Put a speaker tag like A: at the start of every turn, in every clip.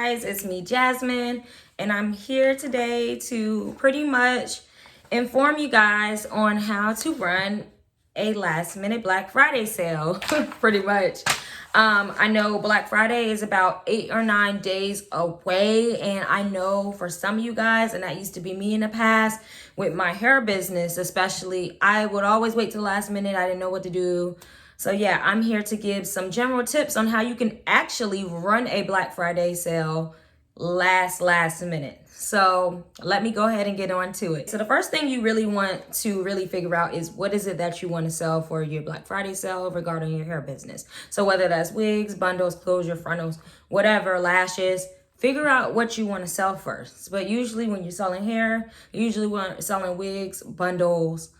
A: guys, it's me, Jasmine, and I'm here today to pretty much inform you guys on how to run a last minute Black Friday sale, pretty much. I know Black Friday is about 8 or 9 days away, and I know for some of you guys, and that used to be me in the past with my hair business especially, I would always wait till the last minute. I didn't know what to do. So yeah, I'm here to give some general tips on how you can actually run a Black Friday sale last minute. So let me go ahead and get on to it. So the first thing you really want to figure out is what is it that you want to sell for your Black Friday sale regarding your hair business. So whether that's wigs, bundles, closure, frontals, whatever, lashes, figure out what you want to sell first. But usually when you're selling hair, you usually want selling wigs, bundles,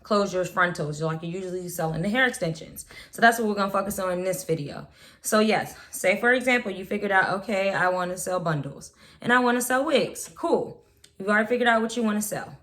A: closures, frontals, like you're usually selling the hair extensions. So that's what we're going to focus on in this video. So yes, say for example, you figured out, okay, I want to sell bundles and I want to sell wigs. Cool. You've already figured out what you want to sell.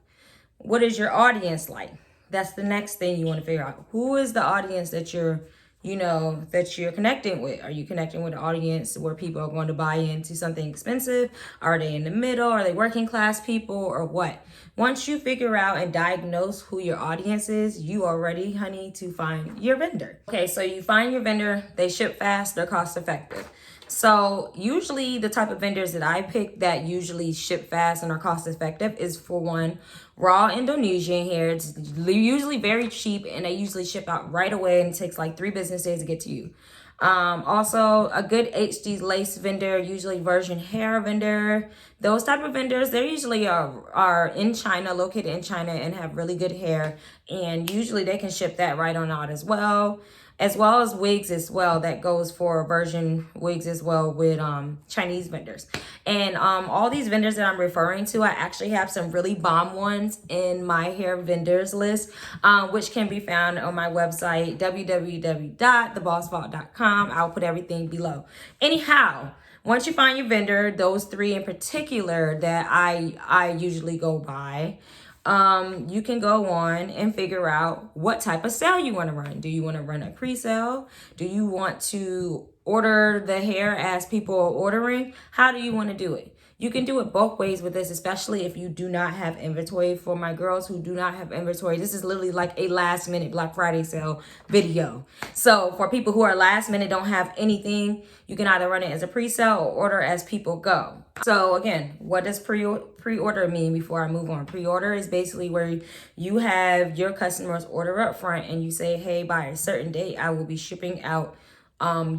A: What is your audience like? That's the next thing you want to figure out. Who is the audience that you're connecting with? Are you connecting with an audience where people are going to buy into something expensive? Are they in the middle? Are they working class people or what? Once you figure out and diagnose who your audience is, you are ready, honey, to find your vendor. Okay, so you find your vendor, they ship fast, they're cost effective. So usually the type of vendors that I pick that usually ship fast and are cost effective is, for one, raw Indonesian hair. It's usually very cheap and they usually ship out right away and it takes like 3 business days to get to you. Also a good HD lace vendor, usually virgin hair vendor. Those type of vendors, they usually are in China, located in China, and have really good hair, and usually they can ship that right on out as well as wigs as well. That goes for virgin wigs as well with Chinese vendors. And all these vendors that I'm referring to, I actually have some really bomb ones in my hair vendors list, which can be found on my website, www.thebossvault.com. I'll put everything below. Anyhow, once you find your vendor, those 3 in particular that I usually go by, you can go on and figure out what type of sale you want to run. Do you want to run a pre-sale? Do you want to order the hair as people are ordering? How do you want to do it? You can do it both ways with this, especially if you do not have inventory. For my girls who do not have inventory, this is literally like a last minute Black Friday sale video. So for people who are last minute, don't have anything, you can either run it as a pre-sale or order as people go. So again, what does pre-order mean before I move on? Pre-order is basically where you have your customers order up front and you say, hey, by a certain date, I will be shipping out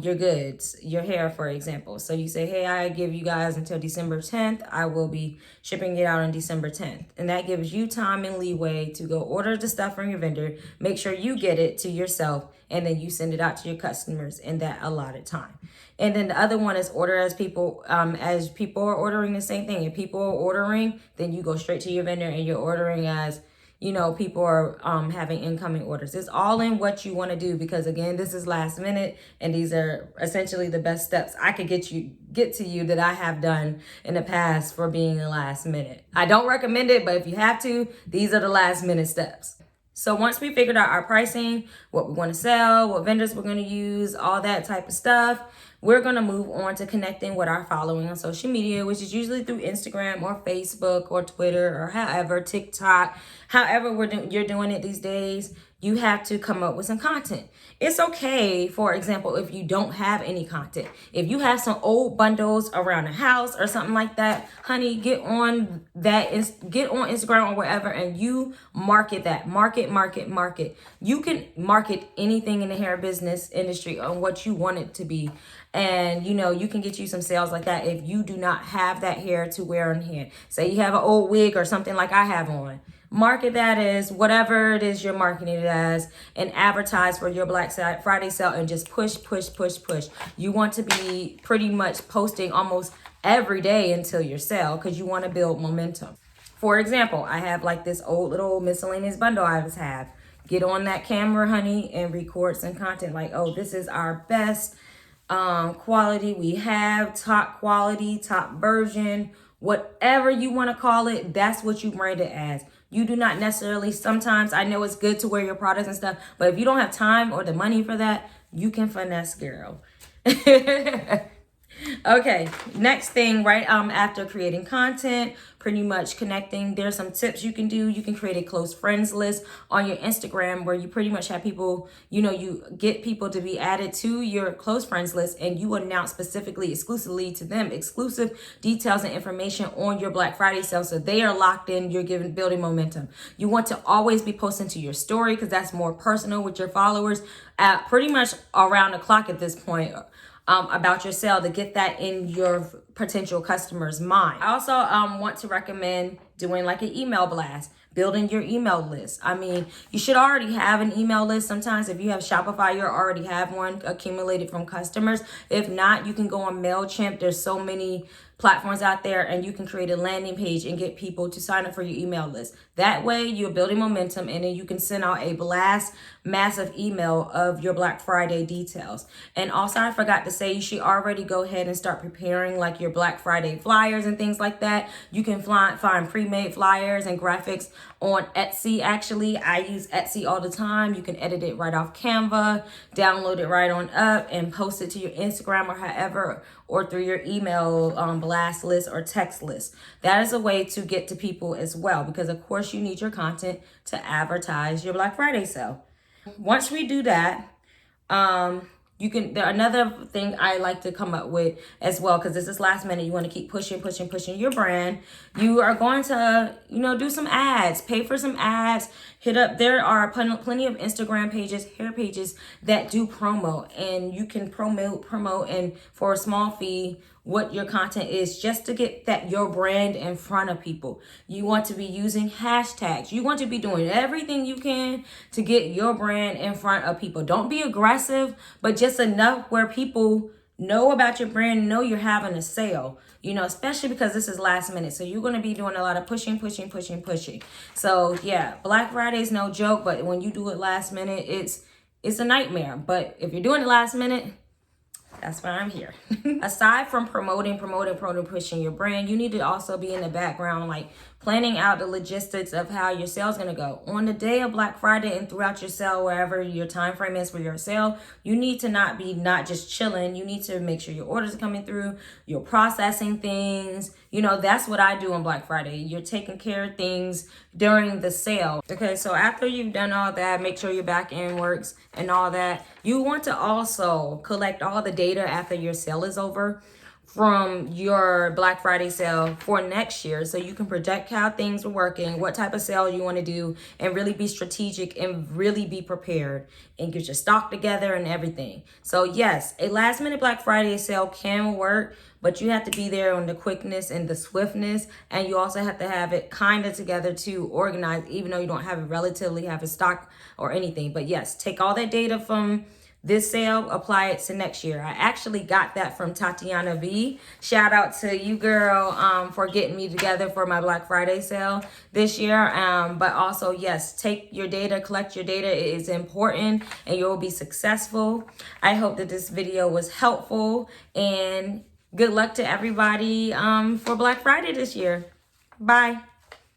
A: your goods, your hair, for example. So you say, hey, I give you guys until December 10th. I will be shipping it out on December 10th. And that gives you time and leeway to go order the stuff from your vendor, make sure you get it to yourself, and then you send it out to your customers in that allotted time. And then the other one is order as people are ordering the same thing. If people are ordering, then you go straight to your vendor and you're ordering as, you know, people are having incoming orders. It's all in what you want to do, because again, this is last minute and these are essentially the best steps I could get to you that I have done in the past for being a last minute. I don't recommend it, but if you have to, these are the last minute steps. So once we figured out our pricing, what we want to sell, what vendors we're going to use, all that type of stuff, we're going to move on to connecting with our following on social media, which is usually through Instagram or Facebook or Twitter or however, TikTok, however you're doing it these days. You have to come up with some content. It's okay, for example, if you don't have any content. If you have some old bundles around the house or something like that, honey, get on Instagram or wherever and you market that. Market. You can market anything in the hair business industry on what you want it to be. And, you know, you can get you some sales like that if you do not have that hair to wear on hand. Say you have an old wig or something like I have on. Market that as whatever it is you're marketing it as and advertise for your Black Friday sale and just push. You want to be pretty much posting almost every day until your sale, because you want to build momentum. For example, I have like this old little miscellaneous bundle I always have. Get on that camera, honey, and record some content like, oh, this is our best quality we have, top quality, top version, whatever you want to call it. That's what you brand it as. You do not necessarily, sometimes I know it's good to wear your products and stuff, but if you don't have time or the money for that, you can finesse, girl. Okay, next thing, right after creating content, pretty much connecting, there's some tips you can do. You can create a close friends list on your Instagram where you pretty much have people, you get people to be added to your close friends list, and you announce specifically, exclusively to them, exclusive details and information on your Black Friday sale, so they are locked in. You're building momentum. You want to always be posting to your story because that's more personal with your followers at pretty much around the clock at this point. About your sale to get that in your potential customer's mind. I also want to recommend doing like an email blast, building your email list. I mean, you should already have an email list. Sometimes if you have Shopify, you already have one accumulated from customers. If not, you can go on MailChimp. There's so many platforms out there, and you can create a landing page and get people to sign up for your email list. That way you're building momentum, and then you can send out a blast massive email of your Black Friday details. And also, I forgot to say, you should already go ahead and start preparing like your Black Friday flyers and things like that. You can find pre-made flyers and graphics on Etsy. Actually, I use Etsy all the time. You can edit it right off Canva, download it right on up, and post it to your Instagram or however, or through your email blast list or text list. That is a way to get to people as well, because of course you need your content to advertise your Black Friday sale. Once we do that, another thing I like to come up with as well, because this is last minute, you want to keep pushing your brand. You are going to, do some ads, pay for some ads, hit up. There are plenty of Instagram pages, hair pages that do promo, and you can promote and for a small fee what your content is, just to get your brand in front of people. You want to be using hashtags. You want to be doing everything you can to get your brand in front of people. Don't be aggressive, but just enough where people know about your brand, know you're having a sale, especially because this is last minute. So you're going to be doing a lot of pushing. So yeah, Black Friday is no joke, but when you do it last minute, it's a nightmare. But if you're doing it last minute, that's why I'm here. Aside from promoting, pushing your brand, you need to also be in the background, like planning out the logistics of how your sale's gonna go. On the day of Black Friday and throughout your sale, wherever your time frame is for your sale, you need to not just chilling. You need to make sure your orders are coming through, you're processing things. That's what I do on Black Friday. You're taking care of things during the sale. Okay, so after you've done all that, make sure your back end works and all that. You want to also collect all the data after your sale is over from your Black Friday sale for next year, so you can project how things are working, what type of sale you want to do, and really be strategic and really be prepared and get your stock together and everything. So yes, a last minute Black Friday sale can work, but you have to be there on the quickness and the swiftness, and you also have to have it kind of together to organize, even though you don't relatively have a stock or anything. But yes, take all that data from this sale, apply it to next year. I actually got that from Tatiana V. Shout out to you, girl, for getting me together for my Black Friday sale this year. But also, yes, take your data, collect your data. It is important, and you'll be successful. I hope that this video was helpful, and good luck to everybody for Black Friday this year. Bye.